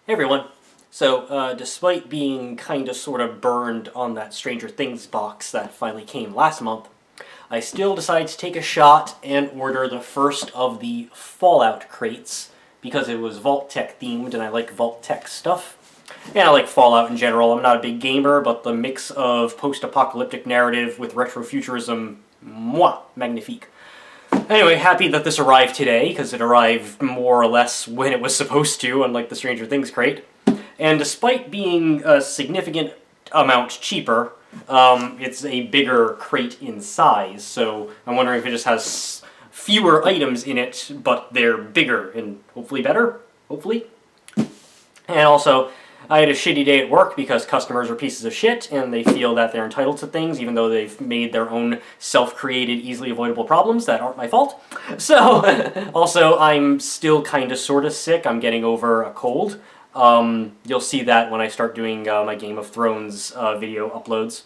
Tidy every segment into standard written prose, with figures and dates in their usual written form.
Hey everyone. So, despite being kinda sorta burned on that Stranger Things box that finally came last month, I still decided to take a shot and order the first of the Fallout crates because it was Vault Tec themed and I like Vault Tec stuff. And I like Fallout in general. I'm not a big gamer, but the mix of post-apocalyptic narrative with retrofuturism, mwah, magnifique. Anyway, happy that this arrived today, because it arrived more or less when it was supposed to, unlike the Stranger Things crate. And despite being a significant amount cheaper, it's a bigger crate in size, so I'm wondering if it just has fewer items in it, but they're bigger and hopefully better, hopefully. And also, I had a shitty day at work because customers are pieces of shit and they feel that they're entitled to things even though they've made their own self-created, easily avoidable problems that aren't my fault. So, also, I'm still kinda sorta sick. I'm getting over a cold. You'll see that when I start doing my Game of Thrones video uploads.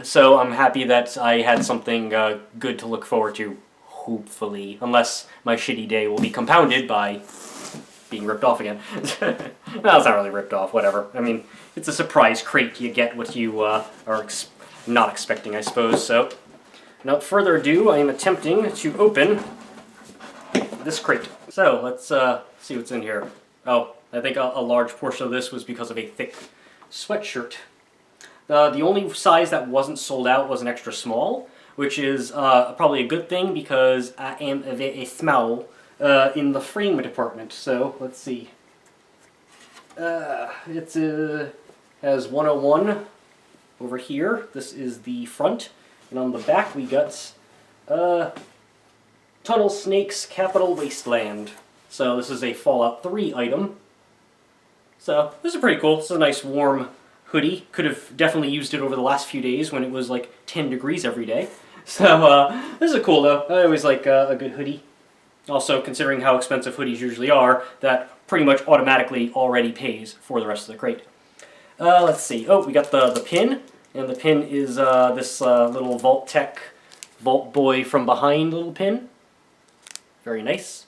So I'm happy that I had something good to look forward to, hopefully. Unless my shitty day will be compounded by being ripped off again. Well, it's not really ripped off, whatever. I mean, it's a surprise crate. You get what you are not expecting, I suppose. So, without further ado, I am attempting to open this crate. So, let's see what's in here. Oh, I think a large portion of this was because of a thick sweatshirt. The only size that wasn't sold out was an extra small, which is probably a good thing because I am very small in the frame department. So, let's see. It has 101 over here. This is the front. And on the back we got Tunnel Snakes Capital Wasteland. So this is a Fallout 3 item. So this is pretty cool. This is a nice warm hoodie. Could have definitely used it over the last few days when it was like 10 degrees every day. So this is cool though. I always like a good hoodie. Also, considering how expensive hoodies usually are, that pretty much automatically already pays for the rest of the crate. Let's see. Oh, we got the pin. And the pin is this little Vault Tec Vault Boy from behind little pin. Very nice.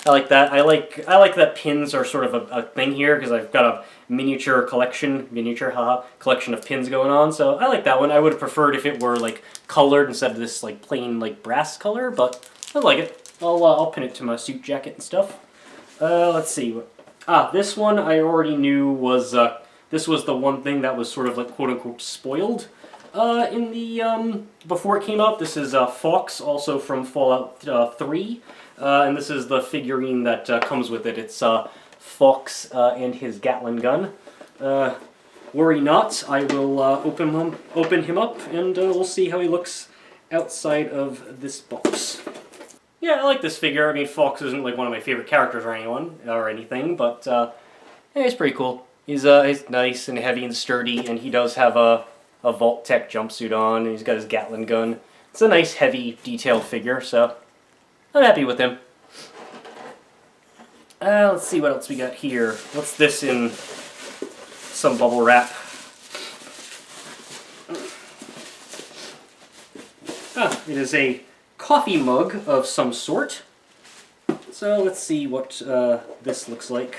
I like that. I like that pins are sort of a thing here because I've got a miniature collection of pins going on. So I like that one. I would have preferred if it were like colored instead of this like plain like brass color, but I like it. I'll pin it to my suit jacket and stuff. Let's see. This one I already knew was this was the one thing that was sort of like quote unquote spoiled in the before it came out. This is Fox, also from Fallout 3. And this is the figurine that comes with it. It's Fox and his Gatling gun. Worry not, I will open him up, and we'll see how he looks outside of this box. Yeah, I like this figure. I mean, Fox isn't like one of my favorite characters or anything, but yeah, he's pretty cool. He's nice and heavy and sturdy, and he does have a Vault Tec jumpsuit on, and he's got his Gatling gun. It's a nice, heavy, detailed figure, so I'm happy with him. Let's see what else we got here. What's this in some bubble wrap? It is a coffee mug of some sort. So let's see what this looks like.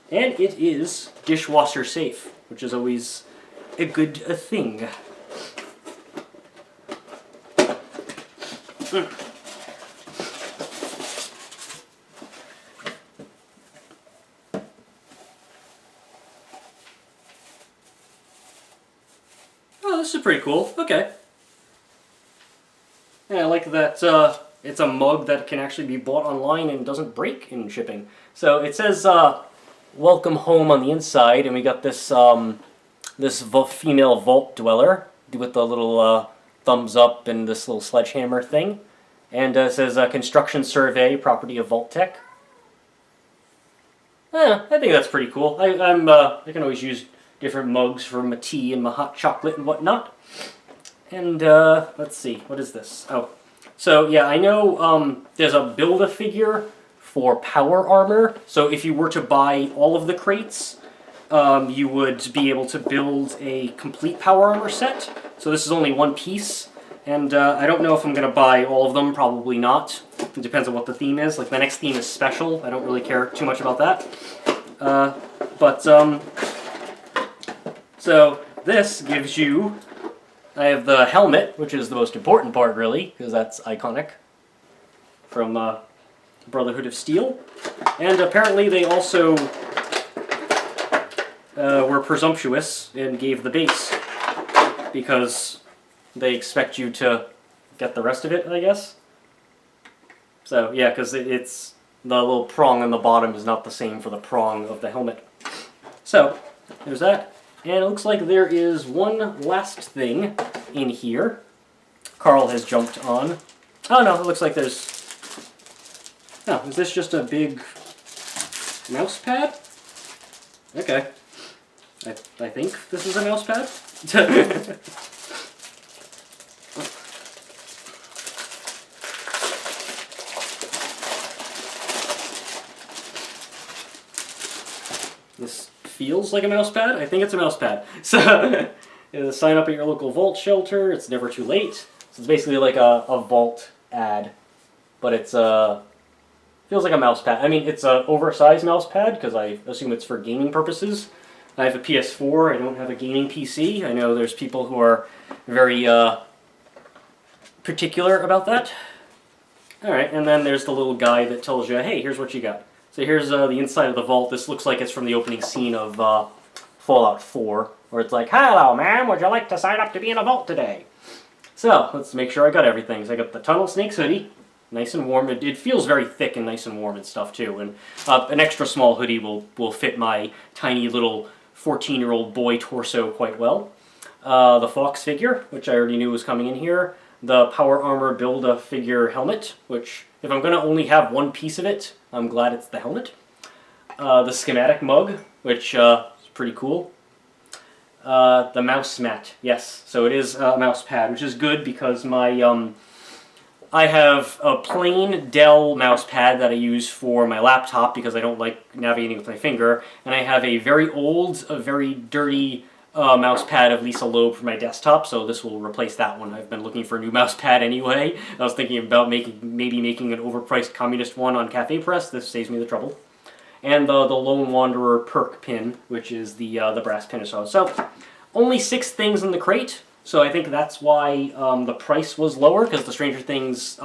And it is dishwasher safe, which is always a good thing. Oh, this is pretty cool. Okay. Yeah, I like that it's a mug that can actually be bought online and doesn't break in shipping. So it says welcome home on the inside, and we got this this female vault dweller with the little thumbs up and this little sledgehammer thing. And it says construction survey, property of Vault Tec. I think that's pretty cool. I can always use different mugs for my tea and my hot chocolate and whatnot. And let's see, what is this? Oh, so yeah, I know there's a Build-A-Figure for power armor. So if you were to buy all of the crates, you would be able to build a complete power armor set. So this is only one piece. And I don't know if I'm going to buy all of them, probably not. It depends on what the theme is. Like, the next theme is special. I don't really care too much about that. So this gives you... I have the helmet, which is the most important part, really, because that's iconic, from Brotherhood of Steel. And apparently they also were presumptuous and gave the base, because they expect you to get the rest of it, I guess. So, yeah, because it's the little prong on the bottom is not the same for the prong of the helmet. So, there's that. And it looks like there is one last thing in here. Carl has jumped on. Oh no, it looks like there's... Oh, is this just a big mouse pad? Okay. I think this is a mouse pad. This feels like a mouse pad. I think it's a mouse pad. So, sign up at your local Vault shelter. It's never too late. So it's basically like a Vault ad, but it's feels like a mouse pad. I mean, it's an oversized mouse pad because I assume it's for gaming purposes. I have a PS4. I don't have a gaming PC. I know there's people who are very particular about that. All right, and then there's the little guide that tells you, hey, here's what you got. So here's the inside of the vault. This looks like it's from the opening scene of Fallout 4, where it's like, hello, ma'am, would you like to sign up to be in a vault today? So, let's make sure I got everything. So I got the Tunnel Snakes hoodie, nice and warm. It feels very thick and nice and warm and stuff, too. And an extra small hoodie will fit my tiny little 14-year-old boy torso quite well. The Fox figure, which I already knew was coming in here. The Power Armor Build-A-Figure helmet, which, if I'm going to only have one piece of it, I'm glad it's the helmet. The schematic mug, which is pretty cool. The mouse mat, yes. So it is a mouse pad, which is good because my I have a plain Dell mouse pad that I use for my laptop because I don't like navigating with my finger, and I have a very old, a very dirty mouse pad of Lisa Loeb for my desktop, so this will replace that one. I've been looking for a new mouse pad anyway. I was thinking about maybe making an overpriced communist one on Cafe Press. This saves me the trouble. And the Lone Wanderer perk pin, which is the brass pin or so. So, only 6 things in the crate, so I think that's why the price was lower, because the Stranger Things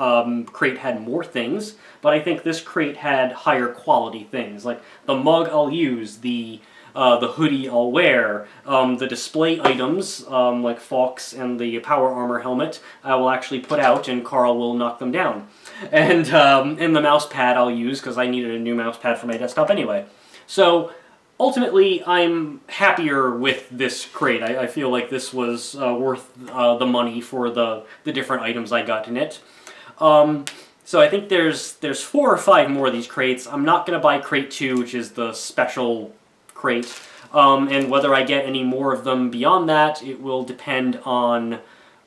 crate had more things, but I think this crate had higher quality things. Like, the mug I'll use, the hoodie I'll wear, the display items, like Fox and the Power Armor helmet, I will actually put out and Carl will knock them down. And the mouse pad I'll use, because I needed a new mouse pad for my desktop anyway. So, ultimately, I'm happier with this crate. I feel like this was worth the money for the different items I got in it. So I think there's 4 or 5 more of these crates. I'm not going to buy crate 2, which is the special crate, and whether I get any more of them beyond that, it will depend on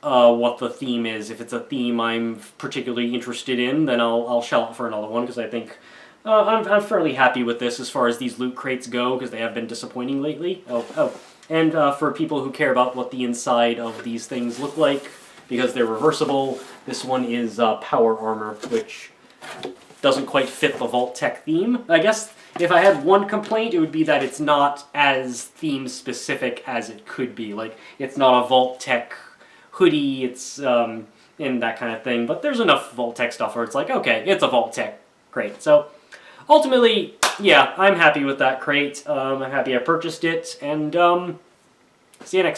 what the theme is. If it's a theme I'm particularly interested in, then I'll shell out for another one, because I think I'm fairly happy with this as far as these loot crates go, because they have been disappointing lately. And for people who care about what the inside of these things look like, because they're reversible, this one is Power Armor, which doesn't quite fit the Vault Tec theme. I guess if I had one complaint, it would be that it's not as theme-specific as it could be. Like, it's not a Vault Tec hoodie, it's, and that kind of thing. But there's enough Vault Tec stuff where it's like, okay, it's a Vault Tec crate. So, ultimately, yeah, I'm happy with that crate. I'm happy I purchased it, and, see you next time.